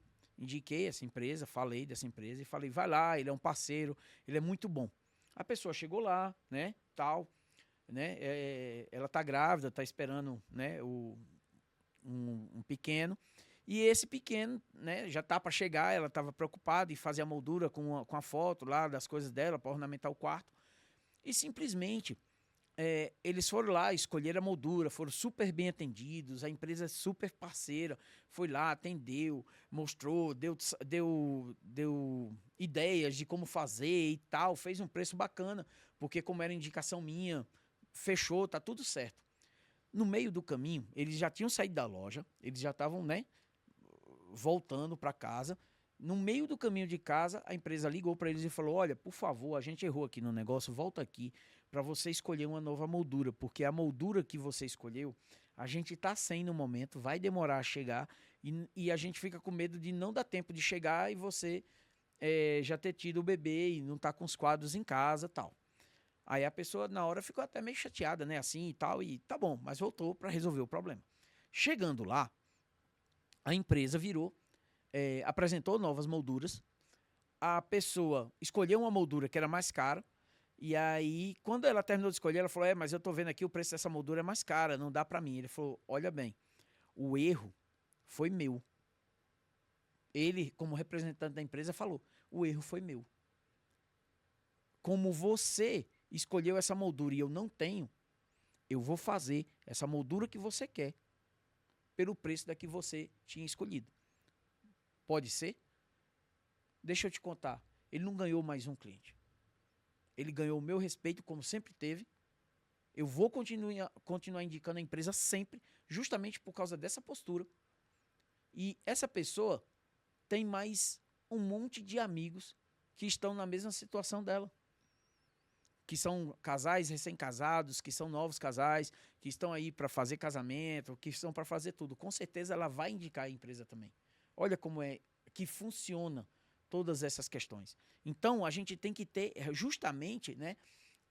essa empresa, falei dessa empresa e falei: vai lá, ele é um parceiro, ele é muito bom. A pessoa chegou lá, né, tal, né, ela tá grávida, tá esperando, né, um pequeno, e esse pequeno, né, já tá para chegar, ela estava preocupada em fazer a moldura com a foto lá das coisas dela para ornamentar o quarto, e simplesmente eles foram lá, escolheram a moldura, foram super bem atendidos, a empresa é super parceira, foi lá, atendeu, mostrou, deu ideias de como fazer e tal, fez um preço bacana, porque como era indicação minha, fechou, tá tudo certo. No meio do caminho, eles já tinham saído da loja, eles já estavam, né, voltando para casa. No meio do caminho de casa, a empresa ligou para eles e falou: olha, por favor, a gente errou aqui no negócio, volta aqui para você escolher uma nova moldura, porque a moldura que você escolheu, a gente está sem no momento, vai demorar a chegar e a gente fica com medo de não dar tempo de chegar e você já ter tido o bebê e não tá com os quadros em casa e tal. Aí a pessoa na hora ficou até meio chateada, né, assim e tal, e tá bom, mas voltou para resolver o problema. Chegando lá, a empresa virou, apresentou novas molduras, a pessoa escolheu uma moldura que era mais cara, e aí, quando ela terminou de escolher, ela falou: mas eu tô vendo aqui o preço dessa moldura é mais cara, não dá para mim. Ele falou: olha bem, o erro foi meu. Ele, como representante da empresa, falou: o erro foi meu. Como você escolheu essa moldura e eu não tenho, eu vou fazer essa moldura que você quer pelo preço da que você tinha escolhido. Pode ser? Deixa eu te contar. Ele não ganhou mais um cliente. Ele ganhou o meu respeito, como sempre teve. Eu vou continuar indicando a empresa sempre, justamente por causa dessa postura. E essa pessoa tem mais um monte de amigos que estão na mesma situação dela. Que são casais recém-casados, que são novos casais, que estão aí para fazer casamento, que estão para fazer tudo. Com certeza ela vai indicar a empresa também. Olha como é que funciona todas essas questões. Então, a gente tem que ter justamente, né,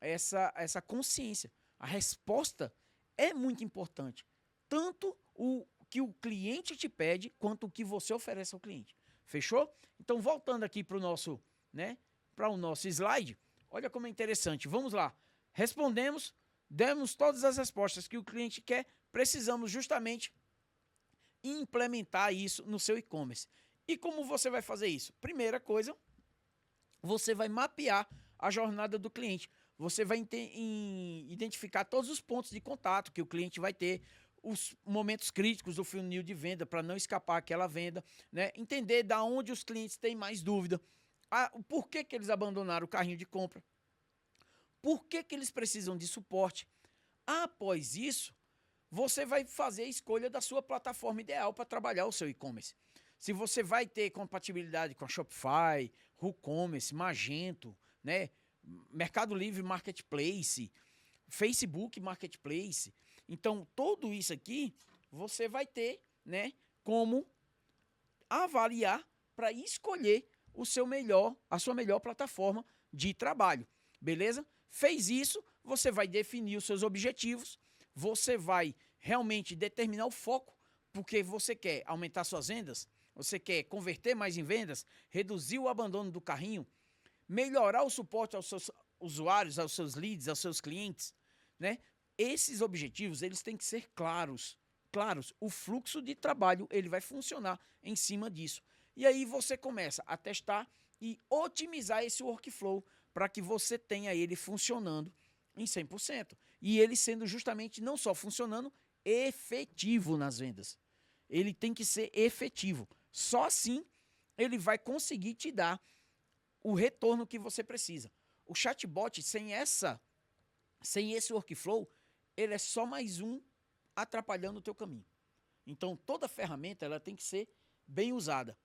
essa consciência. A resposta é muito importante. Tanto o que o cliente te pede, quanto o que você oferece ao cliente. Fechou? Então, voltando aqui para o nosso, né, para o nosso slide, olha como é interessante. Vamos lá. Respondemos, demos todas as respostas que o cliente quer, precisamos justamente implementar isso no seu e-commerce. E como você vai fazer isso? Primeira coisa, você vai mapear a jornada do cliente. Você vai identificar todos os pontos de contato que o cliente vai ter, os momentos críticos do funil de venda para não escapar aquela venda, né? Entender da onde os clientes têm mais dúvida, por que eles abandonaram o carrinho de compra, por que eles precisam de suporte. Após isso, você vai fazer a escolha da sua plataforma ideal para trabalhar o seu e-commerce. Se você vai ter compatibilidade com a Shopify, WooCommerce, Magento, né? Mercado Livre Marketplace, Facebook Marketplace. Então, tudo isso aqui você vai ter, né, como avaliar para escolher a sua melhor plataforma de trabalho. Beleza? Fez isso, você vai definir os seus objetivos, você vai realmente determinar o foco, porque você quer aumentar suas vendas, você quer converter mais em vendas, reduzir o abandono do carrinho, melhorar o suporte aos seus usuários, aos seus leads, aos seus clientes, né? Esses objetivos, eles têm que ser claros. O fluxo de trabalho, ele vai funcionar em cima disso. E aí você começa a testar e otimizar esse workflow para que você tenha ele funcionando em 100%. E ele sendo justamente não só funcionando, efetivo nas vendas. Ele tem que ser efetivo. Só assim ele vai conseguir te dar o retorno que você precisa. O chatbot, sem esse workflow, ele é só mais um atrapalhando o teu caminho. Então, toda ferramenta ela tem que ser bem usada.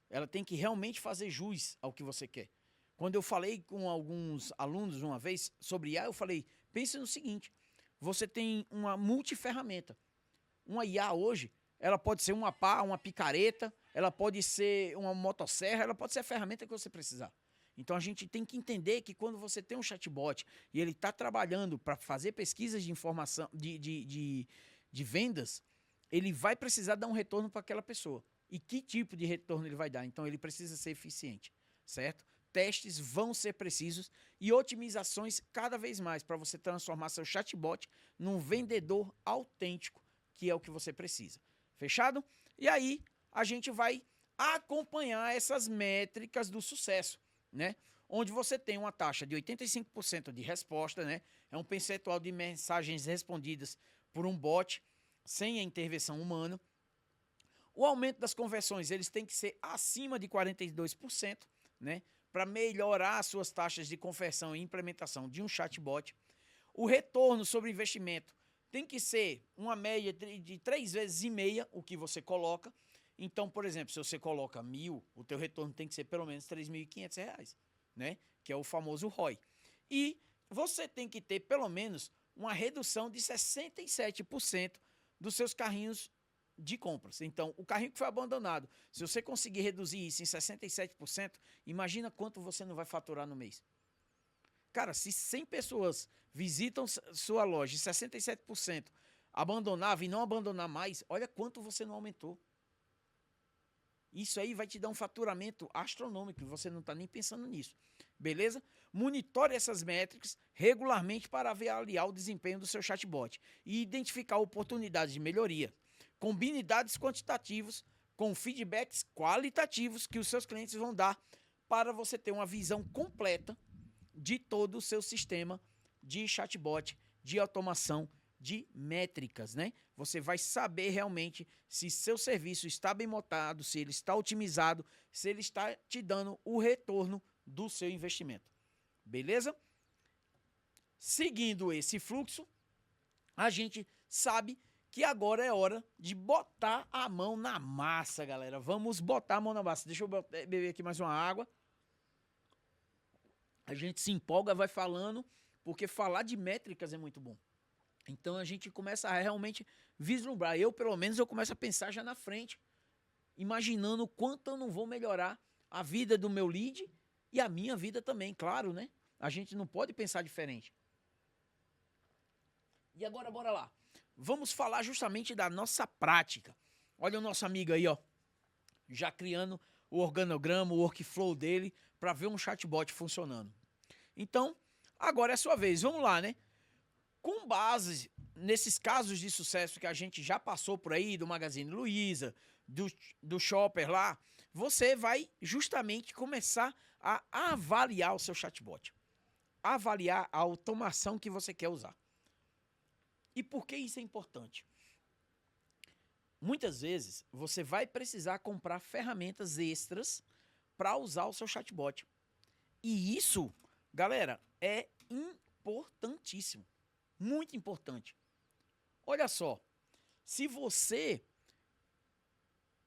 Ela tem que realmente fazer jus ao que você quer. Quando eu falei com alguns alunos uma vez sobre IA, eu falei, pense no seguinte, você tem uma multiferramenta. Uma IA hoje, ela pode ser uma pá, uma picareta, ela pode ser uma motosserra, ela pode ser a ferramenta que você precisar. Então, a gente tem que entender que quando você tem um chatbot e ele está trabalhando para fazer pesquisas de informação, de vendas, ele vai precisar dar um retorno para aquela pessoa. E que tipo de retorno ele vai dar? Então, ele precisa ser eficiente, certo? Testes vão ser precisos e otimizações cada vez mais para você transformar seu chatbot num vendedor autêntico, que é o que você precisa. Fechado? E aí, a gente vai acompanhar essas métricas do sucesso, né? Onde você tem uma taxa de 85% de resposta, né? É um percentual de mensagens respondidas por um bot sem a intervenção humana. O aumento das conversões, eles têm que ser acima de 42%, né? Para melhorar as suas taxas de conversão e implementação de um chatbot. O retorno sobre investimento tem que ser uma média de 3,5 vezes o que você coloca. Então, por exemplo, se você coloca 1.000, o teu retorno tem que ser pelo menos R$ 3.500, né? Que é o famoso ROI. E você tem que ter pelo menos uma redução de 67% dos seus carrinhos de compras. Então, o carrinho que foi abandonado, se você conseguir reduzir isso em 67%, imagina quanto você não vai faturar no mês. Cara, se 100 pessoas visitam sua loja e 67% abandonava e não abandonar mais, olha quanto você não aumentou. Isso aí vai te dar um faturamento astronômico e você não está nem pensando nisso. Beleza? Monitore essas métricas regularmente para avaliar o desempenho do seu chatbot e identificar oportunidades de melhoria. Combine dados quantitativos com feedbacks qualitativos que os seus clientes vão dar para você ter uma visão completa de todo o seu sistema de chatbot, de automação, de métricas, né? Você vai saber realmente se seu serviço está bem montado, se ele está otimizado, se ele está te dando o retorno do seu investimento. Beleza? Seguindo esse fluxo, a gente sabe que agora é hora de botar a mão na massa, galera. Vamos botar a mão na massa. Deixa eu beber aqui mais uma água. A gente se empolga, vai falando, porque falar de métricas é muito bom. Então a gente começa a realmente vislumbrar. Pelo menos, eu começo a pensar já na frente, imaginando o quanto eu não vou melhorar a vida do meu lead e a minha vida também, claro, né? A gente não pode pensar diferente. E agora, bora lá. Vamos falar justamente da nossa prática. Olha o nosso amigo aí, ó, já criando o organograma, o workflow dele, para ver um chatbot funcionando. Então, agora é a sua vez. Vamos lá, né? Com base nesses casos de sucesso que a gente já passou por aí, do Magazine Luiza, do Shopper lá, você vai justamente começar a avaliar o seu chatbot. Avaliar a automação que você quer usar. E por que isso é importante? Muitas vezes você vai precisar comprar ferramentas extras para usar o seu chatbot. E isso, galera, é importantíssimo. Muito importante. Olha só, se você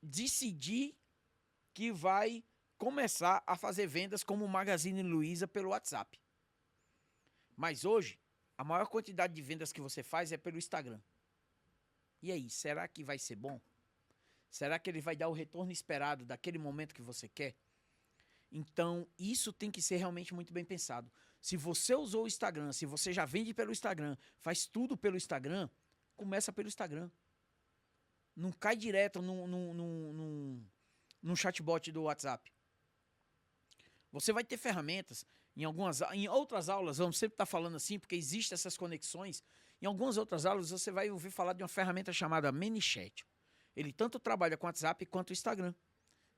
decidir que vai começar a fazer vendas como Magazine Luiza pelo WhatsApp, mas hoje a maior quantidade de vendas que você faz é pelo Instagram. E aí, será que vai ser bom? Será que ele vai dar o retorno esperado daquele momento que você quer? Então, isso tem que ser realmente muito bem pensado. Se você usou o Instagram, se você já vende pelo Instagram, faz tudo pelo Instagram, começa pelo Instagram. Não cai direto num chatbot do WhatsApp. Você vai ter ferramentas, em outras aulas, vamos sempre estar falando assim, porque existem essas conexões. Em algumas outras aulas, você vai ouvir falar de uma ferramenta chamada ManyChat. Ele tanto trabalha com WhatsApp quanto o Instagram.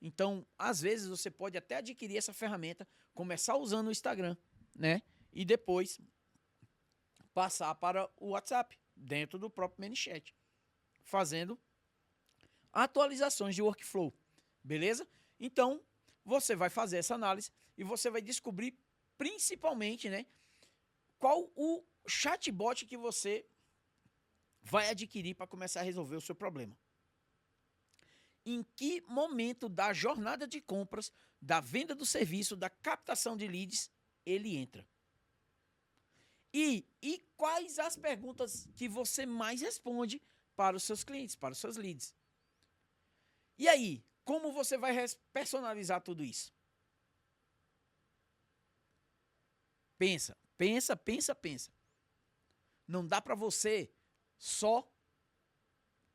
Então, às vezes, você pode até adquirir essa ferramenta, começar usando o Instagram, né? E depois passar para o WhatsApp, dentro do próprio ManyChat, fazendo atualizações de workflow, beleza? Então, você vai fazer essa análise e você vai descobrir, principalmente, né, qual o chatbot que você vai adquirir para começar a resolver o seu problema. Em que momento da jornada de compras, da venda do serviço, da captação de leads, ele entra. E quais as perguntas que você mais responde para os seus clientes, para os seus leads. E aí, como você vai personalizar tudo isso? Pensa. Não dá para você só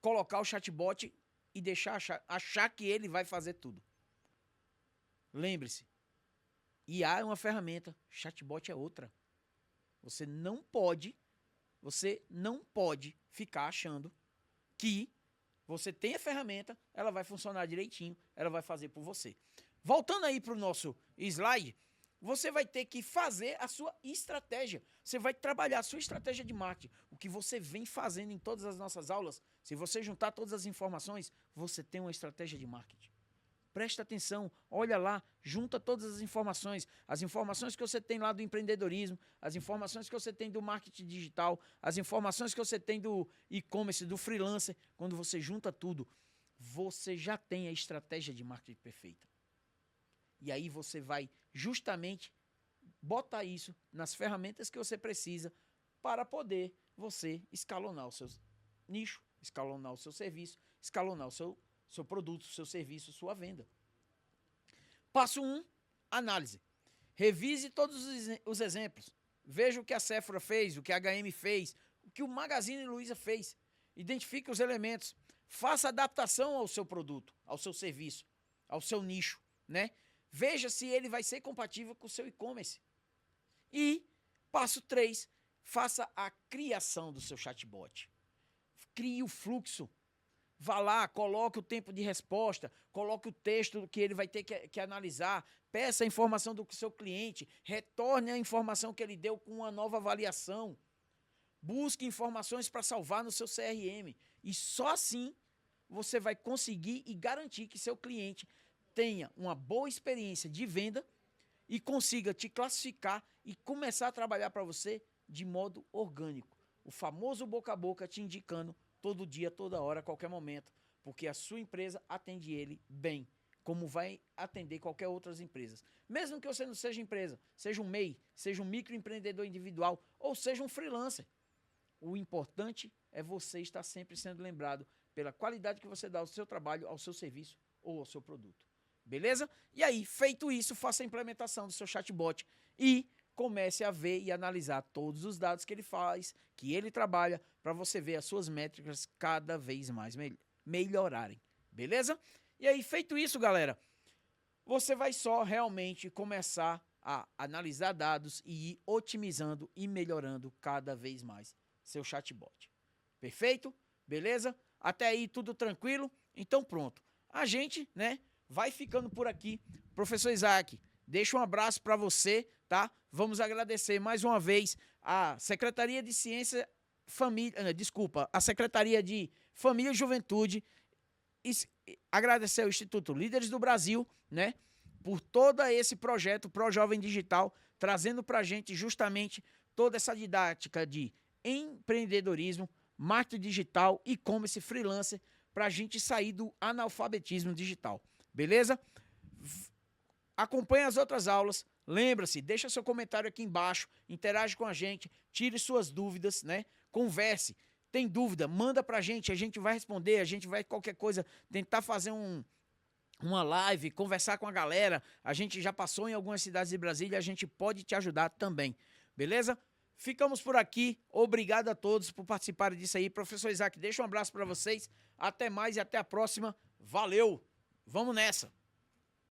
colocar o chatbot e deixar achar que ele vai fazer tudo. Lembre-se, IA é uma ferramenta, chatbot é outra. Você não pode ficar achando que você tem a ferramenta, ela vai funcionar direitinho, ela vai fazer por você. Voltando aí para o nosso slide, você vai ter que fazer a sua estratégia. Você vai trabalhar a sua estratégia de marketing. O que você vem fazendo em todas as nossas aulas, se você juntar todas as informações, você tem uma estratégia de marketing. Presta atenção, olha lá, junta todas as informações que você tem lá do empreendedorismo, as informações que você tem do marketing digital, as informações que você tem do e-commerce, do freelancer. Quando você junta tudo, você já tem a estratégia de marketing perfeita. E aí você vai justamente botar isso nas ferramentas que você precisa para poder você escalonar o seu nicho, escalonar o seu serviço, escalonar o seu produto, seu serviço, sua venda. Passo 1, análise. Revise todos os exemplos. Veja o que a Sephora fez, o que a HM fez, o que o Magazine Luiza fez. Identifique os elementos. Faça adaptação ao seu produto, ao seu serviço, ao seu nicho, né? Veja se ele vai ser compatível com o seu e-commerce. E, passo 3, faça a criação do seu chatbot. Crie o fluxo. Vá lá, coloque o tempo de resposta, coloque o texto que ele vai ter que analisar, peça a informação do seu cliente, retorne a informação que ele deu com uma nova avaliação, busque informações para salvar no seu CRM. E só assim você vai conseguir e garantir que seu cliente tenha uma boa experiência de venda e consiga te classificar e começar a trabalhar para você de modo orgânico. O famoso boca a boca te indicando todo dia, toda hora, a qualquer momento, porque a sua empresa atende ele bem, como vai atender qualquer outras empresas. Mesmo que você não seja empresa, seja um MEI, seja um microempreendedor individual ou seja um freelancer. O importante é você estar sempre sendo lembrado pela qualidade que você dá ao seu trabalho, ao seu serviço ou ao seu produto. Beleza? E aí, feito isso, faça a implementação do seu chatbot e comece a ver e analisar todos os dados que ele faz, que ele trabalha, para você ver as suas métricas cada vez mais melhorarem. Beleza? E aí, feito isso, galera, você vai só realmente começar a analisar dados e ir otimizando e melhorando cada vez mais seu chatbot. Perfeito? Beleza? Até aí tudo tranquilo? Então pronto. A gente, né, vai ficando por aqui. Professor Isaac, deixa um abraço para você, tá? Vamos agradecer mais uma vez a Secretaria de Ciência, a Secretaria de Família e Juventude, agradecer ao Instituto Líderes do Brasil, né, por todo esse projeto Pro Jovem Digital, trazendo para a gente justamente toda essa didática de empreendedorismo, marketing digital, e-commerce, freelancer, para a gente sair do analfabetismo digital. Beleza? Acompanhe as outras aulas. Lembra-se, deixa seu comentário aqui embaixo, interage com a gente, tire suas dúvidas, né? Converse. Tem dúvida, manda pra gente, a gente vai responder, a gente vai qualquer coisa tentar fazer uma live, conversar com a galera. A gente já passou em algumas cidades de Brasília, a gente pode te ajudar também. Beleza? Ficamos por aqui. Obrigado a todos por participarem disso aí. Professor Isaac, deixa um abraço para vocês. Até mais e até a próxima. Valeu! Vamos nessa!